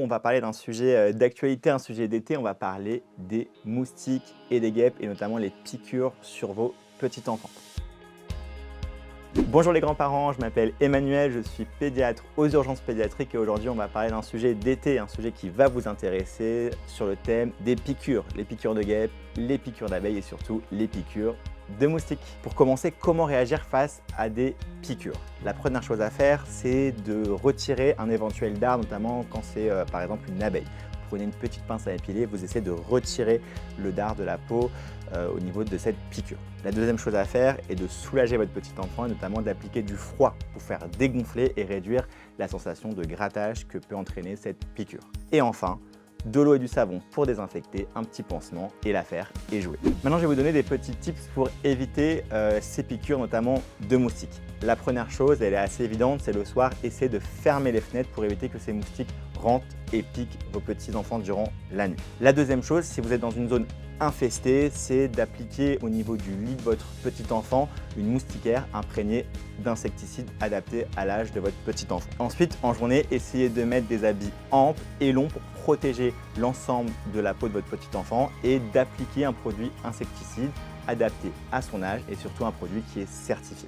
on va parler d'un sujet d'actualité, un sujet d'été. On va parler des moustiques et des guêpes et notamment les piqûres sur vos petits enfants. Bonjour les grands-parents, je m'appelle Emmanuel, je suis pédiatre aux urgences pédiatriques et aujourd'hui on va parler d'un sujet d'été, un sujet qui va vous intéresser sur le thème des piqûres. Les piqûres de guêpes, les piqûres d'abeilles et surtout les piqûres de moustiques. Pour commencer, comment réagir face à des piqûres? La première chose à faire, c'est de retirer un éventuel dard, notamment quand c'est par exemple une abeille. Vous prenez une petite pince à épiler, vous essayez de retirer le dard de la peau au niveau de cette piqûre. La deuxième chose à faire est de soulager votre petit enfant et notamment d'appliquer du froid pour faire dégonfler et réduire la sensation de grattage que peut entraîner cette piqûre. Et enfin, de l'eau et du savon pour désinfecter, un petit pansement et l'affaire est jouée. Maintenant, je vais vous donner des petits tips pour éviter ces piqûres, notamment de moustiques. La première chose, elle est assez évidente, c'est le soir, essayez de fermer les fenêtres pour éviter que ces moustiques rentrent et piquent vos petits-enfants durant la nuit. La deuxième chose, si vous êtes dans une zone infestée, c'est d'appliquer au niveau du lit de votre petit enfant une moustiquaire imprégnée d'insecticides adaptés à l'âge de votre petit enfant. Ensuite, en journée, essayez de mettre des habits amples et longs pour protéger l'ensemble de la peau de votre petit enfant et d'appliquer un produit insecticide adapté à son âge et surtout un produit qui est certifié.